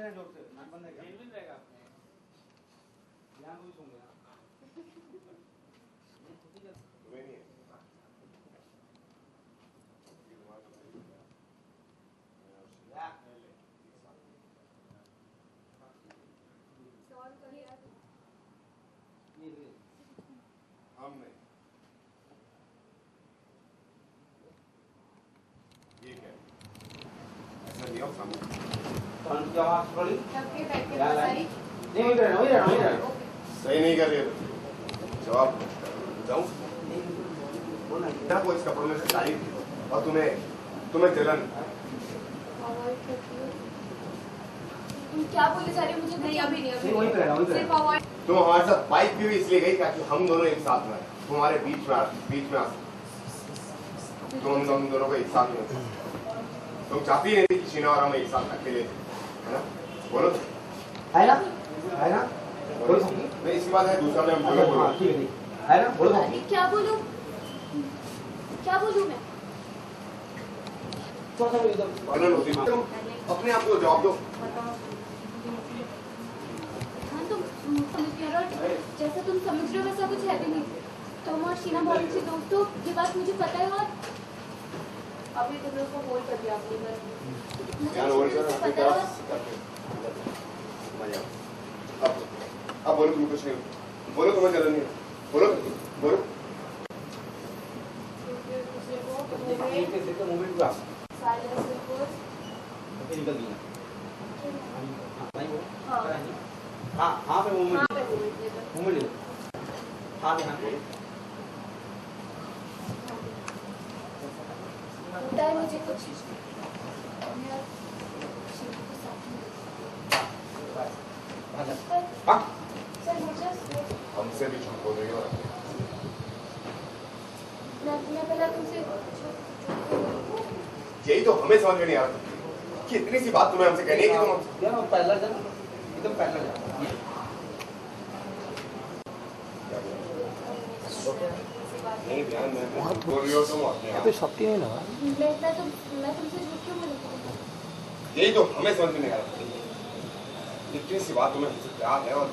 मेरे जोर से नाक बंद है क्या? नहीं रहेगा यहाँ कोई सुन गया तुम्हें नहीं है हम नहीं ये क्या ऐसा नहीं हो सामने कौन सी आवाज थोड़ी सबके बैठ के यार, सारी नहीं वही रहना सही नहीं कर रही है जवाब जाऊं क्या वो इस कपड़ों में से तारीफ और तुम्हें जलन अवॉइड करती हो तुम क्या बोले जा रहे हो मुझे नहीं अभी नहीं नहीं वही रहना सिर्फ अवॉइड तुम हमारे साथ बाइक पे भी इसलिए गई ताकि हम दोनों एक साथ में तुम्हारे बीच में आ तुम हम दोनों को एक साथ में तुम चाहती नहीं थी कि शीना और हम एक साथ अकेले है ना बोलो है ना बोलो नहीं इसी बात है दूसरा मैं बोलो हाँ ठीक है ना बोलो क्या बोलूं मैं थोड़ा सा इधर तुम अपने आप को जवाब दो हाँ तुम समझ रहे हो जैसा तुम समझ रहे हो वैसा कुछ है भी नहीं तुम और शीना बहुत अच्छे दोस्त हो ये बात मुझे पता है और अभी तुमने उसको बोल कर दिया अपनी बात यार बोल कर अब बोलो तुम कुछ नहीं बोलो तुम्हें जलन नहीं बोलो मूवमेंट हुआ साइलेंस निकल गया हाँ हाँ पे मूवमेंट हाँ मूवमेंट हाँ पे होता है मुझे कुछ हमसे भी झूठ बोल रही हो मैं पहले तुमसे यही तो हमें समझ में नहीं आ रहा कि इतनी सी बात तुम्हें हमसे कहनी है कि तुम यार पहला जन एकदम पहला जन नहीं ध्यान में बोल रही हो तुम तो शक्ति नहीं लगा मैं तुमसे झूठ क्यों बोलूं यही तो हमें समझ में नहीं आ रहा इतनी सी बात तुम्हें हमसे प्यार है और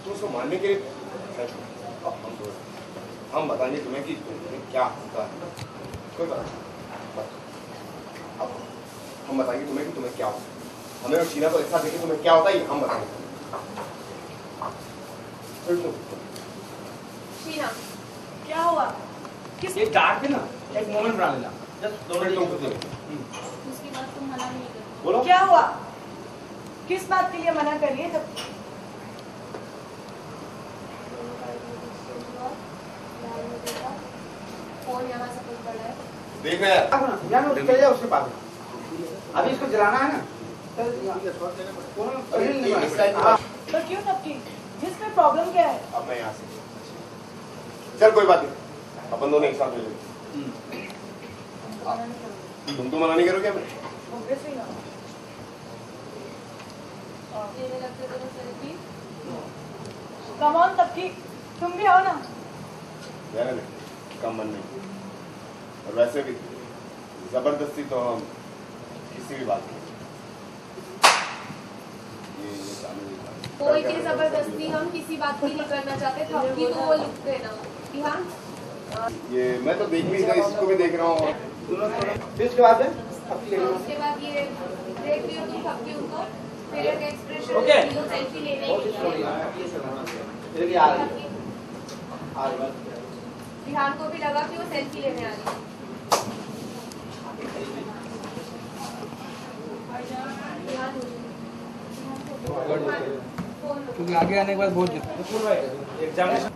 तुम उसको मानने के लिए अब हम बताएंगे तुम्हें कि तुम्हें क्या होता है कोई बात नहीं अब हम बताएंगे तुम्हें कि तुम्हें क्या होता है हमें और शीना को एक साथ देखें तुम्हें क्या होता है ये हम बताएंगे शीना क्या हुआ किस ये डांट के ना एक मोमेंट बना लेना जस्ट दोनों उसकी बात तुम मना नहीं कर बोलो क्या हुआ किस बात के लिए मना करिए जब फोन यहाँ से कुछ पड़ा है देख रहे हैं यार चले जाओ उसके पास अभी इसको जलाना है ना तो क्यों सबकी जिसमें प्रॉब्लम क्या है अब मैं यहाँ से चल कोई बात नहीं अपन दोनों एक साथ मिल तुम तो मना नहीं करोगे हमें Obviously not. तेरे लगते तेरे सेल्फी Come on सबकी तुम भी आओ ना यार कम मन नहीं और वैसे भी जबरदस्ती तो हम किसी भी बात की ये चालू नहीं था कोई की जबरदस्ती हम किसी बात की नहीं करना चाहते थे आपकी तो वो लिख देना ध्यान ये मैं तो देख नहीं रहा इसको भी देख रहा हूँ फिर उसके बाद उसके बाद ये देख रही हो तुम सबकी उनको फिर एक एक्सप्रेशन ओके सेल्फी लेने की ध्यान को भी लगा कि वो सेल्फी लेने आ रही है क्योंकि आगे आने के बाद बहुत एग्जामिनेशन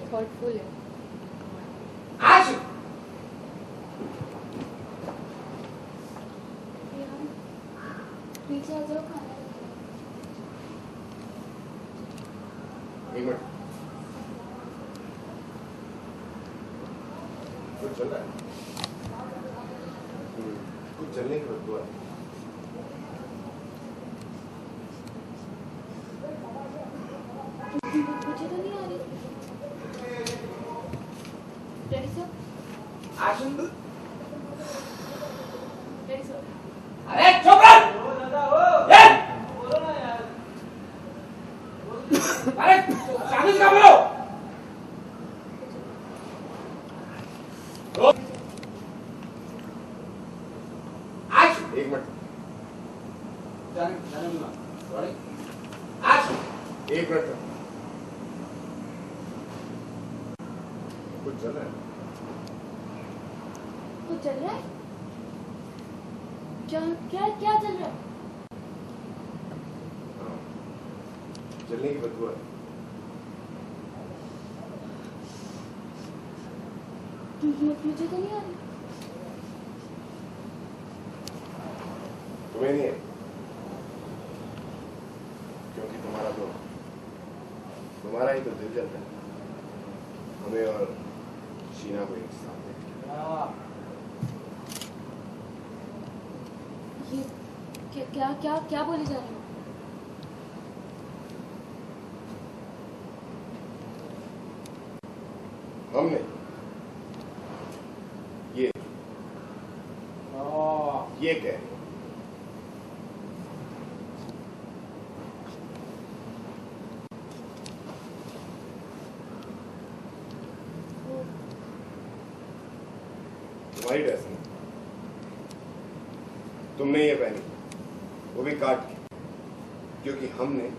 थॉटफुल है पीछे आ जाओ खाना एक मिनट कुछ चल रहा है कुछ चलने की वस्तु है मुझे तो नहीं आ रही रेडी सर एक्शन अरे शादी से बोलो। आज एक मिनट जाने दूंगा। Ready? Action! एक मिनट कुछ चल रहा है कुछ चल रहा है? क्या क्या क्या चल रहा है? चलने की बदबू है मुझे तो नहीं आ रही। तुम्हें नहीं है क्योंकि तुम्हारा ही तो दिल चलता है हमें और शीना को एक साथ ये क्या क्या क्या बोले जा रहे हो? हमने ये कह रहे तुम्हारी ड्रेस है तुमने ये पहनी वो भी काट के क्योंकि हमने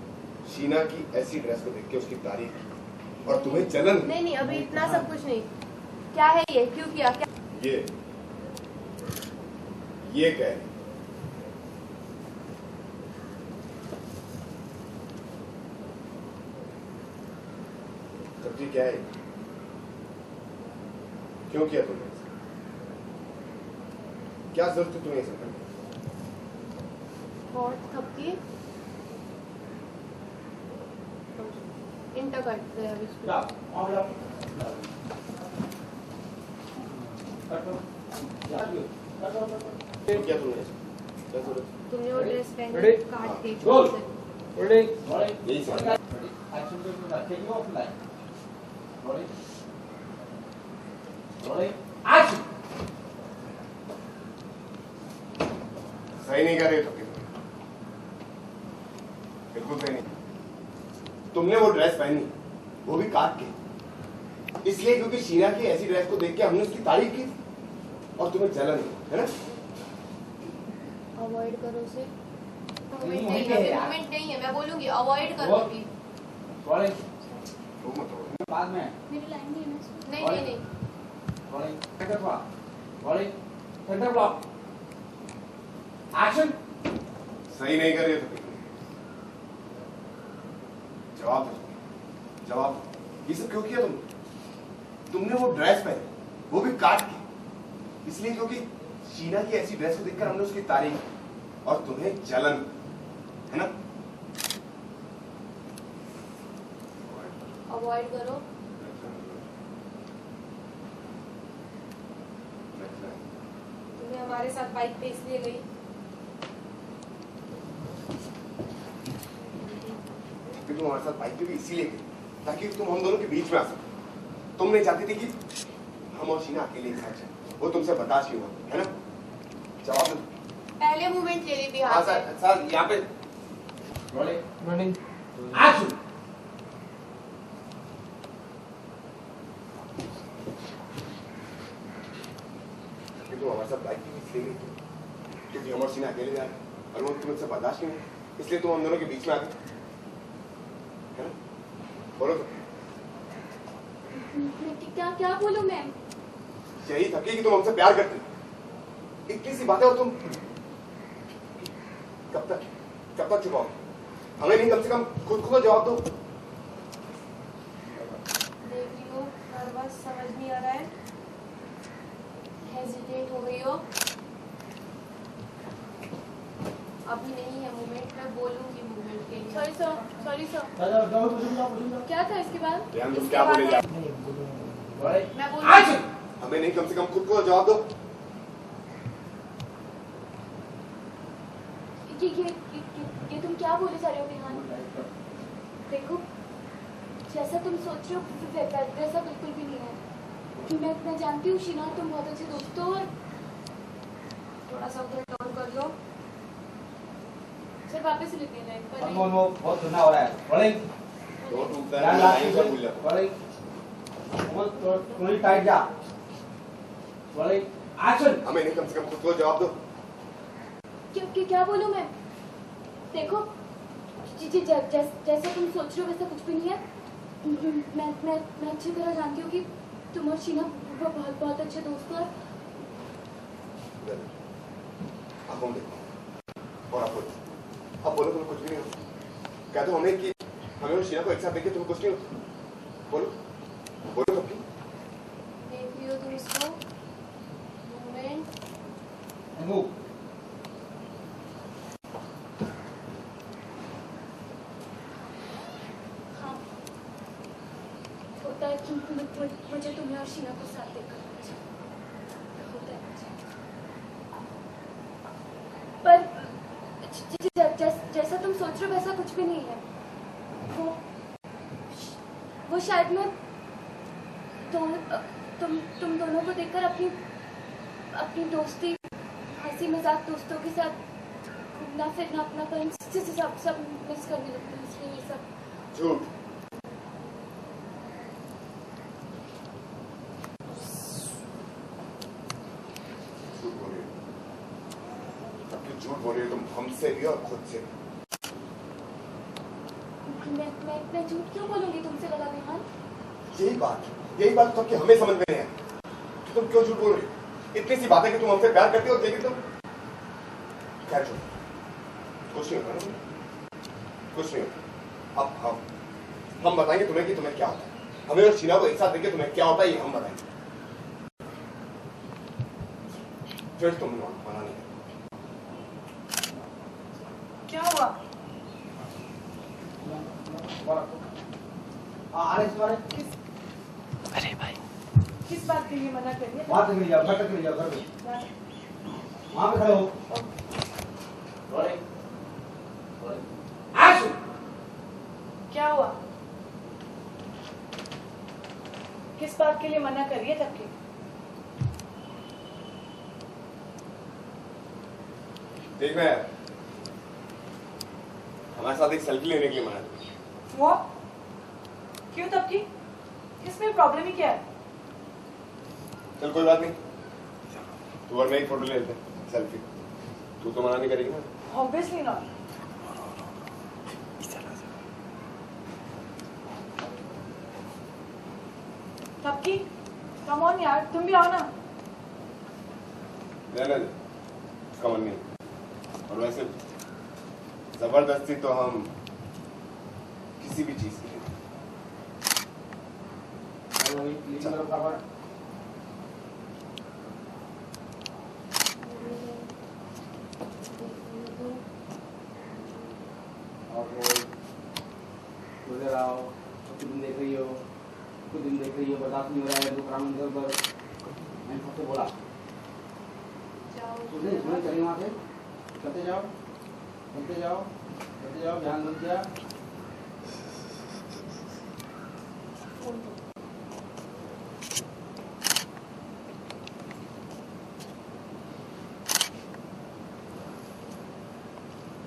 शीना की ऐसी ड्रेस को देख के उसकी तारीफ की और तुम्हें जलन नहीं नहीं अभी इतना सब कुछ नहीं। क्या है ये, क्यों किया, क्या? ये कह रहे सब्जी क्या है क्यों किया तुमने ऐसा? क्या जरूरत है तुम्हें ऐसा करने की? और थपकी इंटर करते हैं अभी इसको। क्या? और क्या? कटो। क्या तुमने ऐसा? क्या जरूरत है? तुमने वो ड्रेस पहनी Ready? काट के Roll. से। Holding. यही सब Action to the taking off line. Rolling. Rolling. Action. सही नहीं कर रहे तो बिल्कुल सही नहीं। तुमने वो ड्रेस पहनी वो भी काट के इसलिए क्योंकि शीना की ऐसी ड्रेस को देख के हमने उसकी तारीफ की और तुम्हें जलन है ना? अवॉइड करो उसे। नहीं, मोमेंट नहीं है है, यार। मोमेंट नहीं है, मैं बोलूंगी अवॉइड करो वो- अभी। Rolling. वो मत करो। बाद में. मेरी लाइन नहीं है ना इसमें। नहीं नहीं नहीं Rolling. Center block. Rolling. Center block. Action. सही नहीं कर रहे तो जवाब दो जवाब दो। ये सब क्यों किया तुमने वो ड्रेस पहनी वो भी काट के इसलिए क्योंकि शीना की ऐसी ड्रेस को देखकर हमने उसकी तारीफ की और तुम्हें जलन है ना? अवॉइड करो। तुम्हें हमारे साथ बाइक पे इसलिए गई तुम हमारे साथ बाइक पे भी इसीलिए गई ताकि तुम हम दोनों के बीच में आ सको। तुम नहीं चाहती थी कि हम और शीना अकेले एक साथ जाए। वो तुमसे बर्दाश्त नहीं हुआ है ना? जवाब दो। पहले मूवमेंट ले ली थी हाँ हाथ से। सर यहाँ पे Rolling. Running. Action. कि तुम हमारे साथ बाइक पे इसलिए गई क्योंकि हम और शीना अकेले जा रहे हैं और वो तुमसे बर्दाश्त नहीं हुआ इसलिए तुम हम दोनों के बीच में आ गए है ना? बोलो तो क्या क्या बोलूं मैं? यही था कि तुम हमसे प्यार करते हो। इतनी सी बात है और तुम कब तक छुपाओ? हमें नहीं कम से कम खुद को तो जवाब दो। देख रही हो नर्वस, समझ नहीं आ रहा है, हेजिटेट हो गई हो। अभी नहीं है मूवमेंट, मैं बोलूंगी मूवमेंट के लिए। Sorry sir, sorry sir. जाओ। क्या था इसके बाद? ध्यान तुम क्या बोले जा Rolling. मैं बोलूंगी। Action. हमें नहीं कम से कम खुद को तो जवाब दो। ये तुम क्या बोले जा रहे हो विहान? देखो जैसा तुम सोच रहे हो वैसा बिल्कुल भी नहीं है। मैं जानती हूँ शीना, तुम बहुत अच्छे दोस्त हो। और थोड़ा सा उधर टर्न कर लो। सर वापस से लिखने लाइन पर बहुत सुनना हो रहा है. Rolling. दो टूटता है, यार मैं लास्ट नहीं से सब भूल जाता बड़े थोड़ी टाइट जा बड़े एक्शन। हमें नहीं, कम से कम खुद को जवाब दो। क्या बोलूं मैं? देखो जैसा तुम सोच रहे हो वैसा कुछ भी नहीं है। मैं अच्छी तरह जानती हूँ कि तुम और शीना बहुत बहुत अच्छे दोस्त हो। आप हम देखो और आप बोलो तुम्हें कुछ भी नहीं हो। क्या तो हमें कि हमें और शीना को एक साथ देखे तुम्हें कुछ नहीं हो। बोलो बोलो कब की देख लियो तुम इसको मोमेंट मूव। हाँ होता है कि मुझे तुम्हें और शीना को साथ देखकर होता है मुझे। पर जैसा तुम सोच रहे हो वैसा कुछ भी नहीं है। वो शायद मैं तुम दोनों को देखकर अपनी दोस्ती हंसी मजाक दोस्तों के साथ घूमना फिरना अपनापन सब मिस करने लगती हूँ, इसलिए ये सब। झूठ। झूठ बोल रही हो, सबकी झूठ बोल रही हो तुम, हमसे भी और खुद से भी। मैं झूठ क्यों बोलूंगी तुमसे लगा विमान? यही बात तो हमें समझ में नहीं है कि तुम क्यों झूठ बोल रही हो। इतनी सी बात है कि तुम हमसे प्यार करती हो, लेकिन तुम क्या झूठ। कुछ नहीं होता ना, कुछ नहीं होता। अब हम बताएंगे तुम्हें कि तुम्हें क्या होता है। हमें और शीना को एक साथ देखे तुम्हें क्या होता है ये हम बताएंगे, फिर तुम मना नहीं। क्या हुआ? अरे भाई किस बात के लिए मना करिए? वहां तक ले जाओ, घर तक ले जाओ, घर में वहां पे खड़े हो। एक्शन। क्या हुआ? किस बात के लिए मना करिए तब की? देख मैं हमारे साथ एक सेल्फी लेने के लिए मना किया। वो क्यों तब की? इसमें प्रॉब्लम ही क्या है? चल कोई बात नहीं, तू और मैं एक फोटो ले लेते हैं सेल्फी। तू तो मना नहीं करेगी ना? Obviously not. तब की कम ऑन यार, तुम भी आओ ना। रहने दे, उसका मन नहीं। और वैसे जबरदस्ती तो हम किसी भी चीज के लिए उधर आओ, कुछ दिन देख रही हो, बर्दाश्त नहीं हो रहा है, दुकान अंदर पर मैंने सबसे बोला सुने चलिए वहाँ से चलते जाओ, ध्यान रख दिया।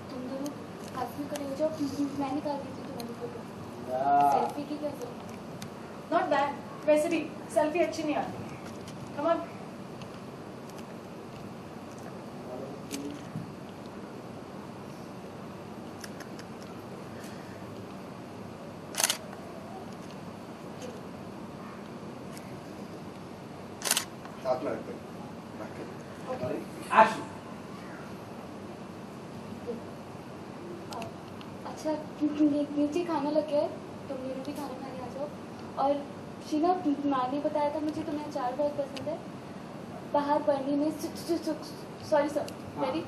तुम दोनों हाथ में खड़े हो जाओ, मैं निकाल देती हूँ तुम्हारी फोटो। सेल्फी की कैसे? नॉट बैड, वैसे भी सेल्फी अच्छी नहीं आती। Come on. साथ में रखते हैं। एक्शन। अच्छा नीचे खाना लग गया है, तुम मेरे भी खाना खाने आ जाओ। और शीना माँ ने बताया था मुझे तुम्हें अचार बहुत पसंद है। बाहर पढ़ने में सॉरी सर मेरी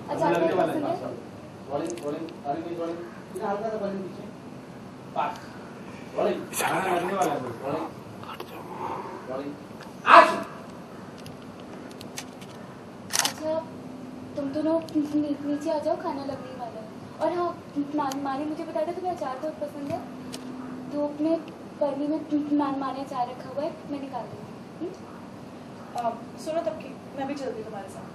अचार बहुत पसंद है। अच्छा तुम दोनों नीचे आ जाओ, खाना लगने वाला है। और हाँ माँ ने मुझे बताया था तुम्हें अचार बहुत पसंद है, धूप में पन्नी में माँ ने अचार रखा हुआ है, मैं निकाल दूँगी। सुनो तब की, मैं भी चलती हूँ तुम्हारे साथ।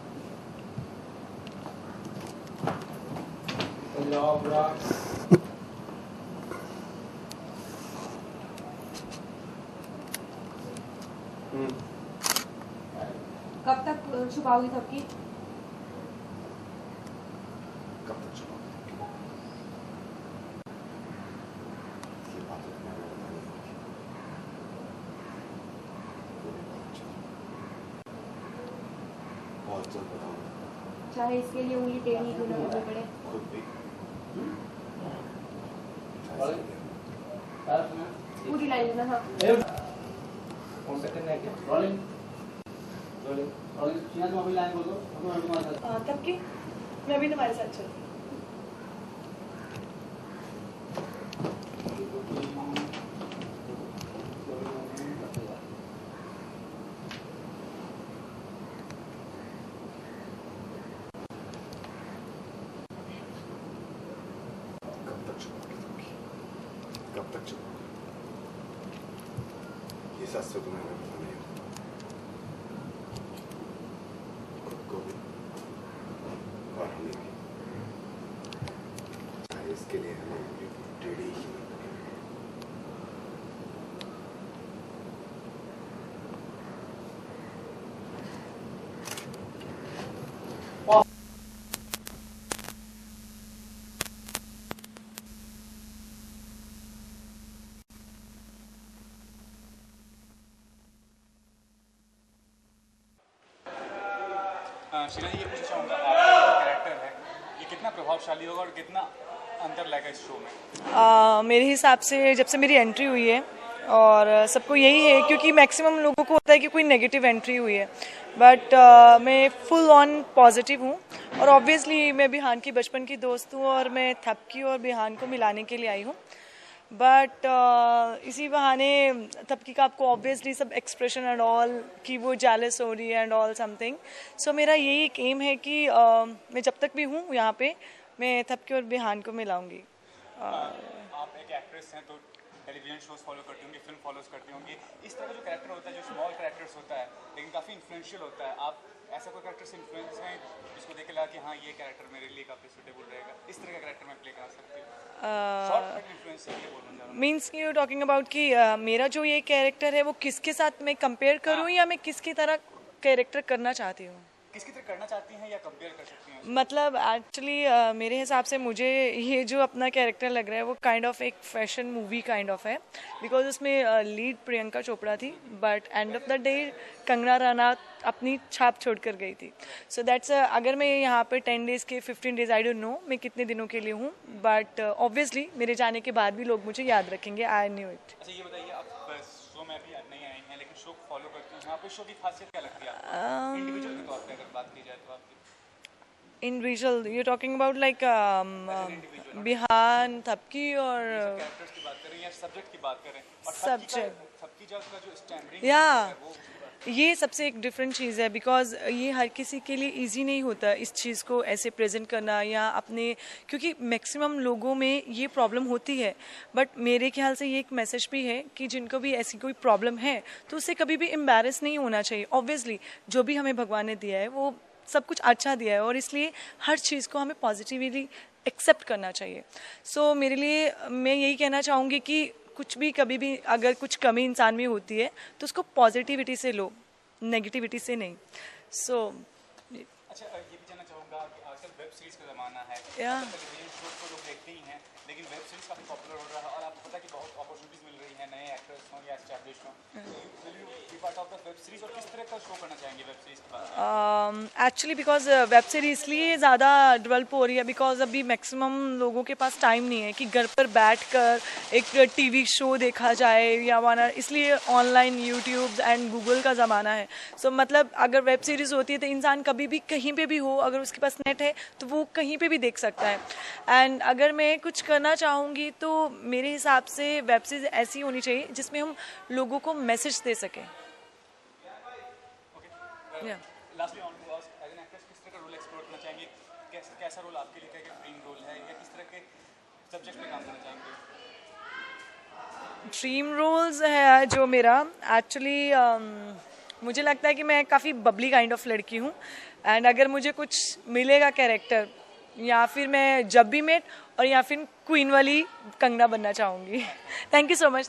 छुपाओगी सबकी? कब तक छुपाओगी? ये बात तो तुम्हें बतानी होगी। बहुत जल्द बताऊंगा। चाहे इसके लिए उंगली टेढ़ी क्यों न करनी पड़े। खुद भी पूरी लाइन में। हाँ, कौन सेकंड है क्या? Rolling rolling rolling. शीना तुम अभी लाइन बोल दो, मैं तुम्हारे साथ। तब की मैं भी तुम्हारे साथ चलूँ। कब तक छुपाओगी? ये सच तो तुम्हें मैं बताना ही होगा। खुद को भी और हमें भी। चाहे इसके लिए हमें टेढ़ी ही क्यों न लगे। शीना जी, ये पूछना चाहूँगा, आपका जो कैरेक्टर है ये कितना प्रभावशाली होगा और कितना अंतर लाएगा इस शो में? मेरे हिसाब से जब से मेरी एंट्री हुई है और सबको यही है, क्योंकि मैक्सिमम लोगों को होता है कि कोई नेगेटिव एंट्री हुई है, बट मैं फुल ऑन पॉजिटिव हूँ। और ऑब्वियसली मैं बिहान की बचपन की दोस्त हूँ और मैं थपकी और बिहान को मिलाने के लिए आई हूँ। बट इसी बहाने थपकी का आपको ऑब्वियसली सब एक्सप्रेशन एंड ऑल कि वो जेलस हो रही है एंड ऑल समथिंग। सो मेरा यही एक एम है कि मैं जब तक भी हूँ यहाँ पे मैं थपकी और बिहान को मिलाऊंगी। आप एक एक्ट्रेस हैं तो टेलीविजन शोज फॉलो करती होंगी, फिल्म फॉलोज करती होंगी। इस तरह का जो कैरेक्टर होता है, जो स्मॉल कैरेक्टर्स होता है लेकिन काफ़ी इन्फ्लुएंशियल होता है, आप ऐसा कोई कैरेक्टर से इन्फ्लुएंस हैं जिसको देख के लगा कि हाँ ये कैरेक्टर मेरे लिए काफ़ी सूटेबल रहेगा, इस तरह का कैरेक्टर मैं प्ले करा सकती हूँ? शॉर्ट इन्फ्लुएंस है ये बोलना चाह रहा हूँ। मीन्स यू टॉकिंग अबाउट कि मेरा जो ये कैरेक्टर है वो किसके साथ मैं कंपेयर करूँ या मैं किसकी तरह कैरेक्टर करना चाहती हूँ? किसकी तरह करना चाहती हैं या कंपेयर कर सकती हैं? मतलब एक्चुअली मेरे हिसाब से मुझे ये जो अपना कैरेक्टर लग रहा है वो काइंड ऑफ एक फैशन मूवी काइंड ऑफ है, बिकॉज उसमें लीड प्रियंका चोपड़ा थी, but end of the day Kangana Ranaut अपनी छाप छोड़ कर गई थी। सो दैट्स अगर मैं यहाँ पे 10 डेज़ के 15 डेज़ आई डोंट नो मैं कितने दिनों के लिए हूँ, बट ऑब्वियसली मेरे जाने के बाद भी लोग मुझे याद रखेंगे। I knew it. अच्छा ये बताइए, आप शो में अभी नहीं आई हैं लेकिन शो फॉलो करती हैं, यहाँ पे शो की खासियत क्या लगती है आपको इंडिविजुअल के तौर पे अगर बात की जाए तो? आपकी individual you talking about like Bihan Thapki और कैरेक्टर्स की बात करें या सब्जेक्ट की बात करें? और सब्जेक्ट सबकी का जो स्टैंडर्ड या है वो ये सबसे एक डिफरेंट चीज़ है, बिकॉज ये हर किसी के लिए इजी नहीं होता इस चीज़ को ऐसे प्रेजेंट करना या अपने, क्योंकि मैक्सिमम लोगों में ये प्रॉब्लम होती है। बट मेरे ख्याल से ये एक मैसेज भी है कि जिनको भी ऐसी कोई प्रॉब्लम है तो उससे कभी भी एम्बैरेस नहीं होना चाहिए। ऑब्वियसली जो भी हमें भगवान ने दिया है वो सब कुछ अच्छा दिया है और इसलिए हर चीज़ को हमें पॉजिटिवली एक्सेप्ट करना चाहिए। सो मेरे लिए मैं यही कहना चाहूँगी कि कुछ भी कभी भी अगर कुछ कमी इंसान में होती है तो उसको पॉजिटिविटी से लो, नेगेटिविटी से नहीं। सो अच्छा ये भी जानना चाहूँगा कि आजकल वेब सीरीज का ज़माना है, या टेलीविजन शोज तो लोग देखते ही हैं लेकिन वेब सीरीज काफ़ी पॉपुलर हो रहा है और आपको पता है कि बहुत अपॉर्चुनिटीज़ मिल रही हैं नए एक्टर्स हों या एस्टैब्लिश हों, will you be part of the web series और किस तरह का शो करना चाहेंगे वेब सीरीज के बारे में? एक्चुअली बिकॉज वेब सीरीज इसलिए ज़्यादा डेवलप हो रही है बिकॉज अभी मैक्सिमम लोगों के पास टाइम नहीं है कि घर पर बैठकर एक टीवी शो देखा जाए या वाना, इसलिए ऑनलाइन यूट्यूब एंड गूगल का ज़माना है। सो मतलब अगर वेब सीरीज़ होती है तो इंसान कभी भी कहीं पे भी हो, अगर उसके पास नेट है तो वो कहीं पे भी देख सकता है। एंड अगर मैं कुछ करना चाहूँगी तो मेरे हिसाब से वेब सीरीज ऐसी होनी चाहिए जिसमें हम लोगों को मैसेज दे सकें। Lastly on to ask, as an actress किस तरह का रोल एक्सप्लोर करना चाहेंगे? कैसा रोल आपके लिए क्या ड्रीम रोल है या किस तरह के सब्जेक्ट पे काम करना चाहेंगे? ड्रीम रोल्स है जो मेरा एक्चुअली मुझे लगता है कि मैं काफ़ी बबली काइंड ऑफ लड़की हूँ एंड अगर मुझे कुछ मिलेगा कैरेक्टर या फिर मैं जब भी मेट और या फिर क्वीन वाली कंगना बनना चाहूँगी। Thank you so much.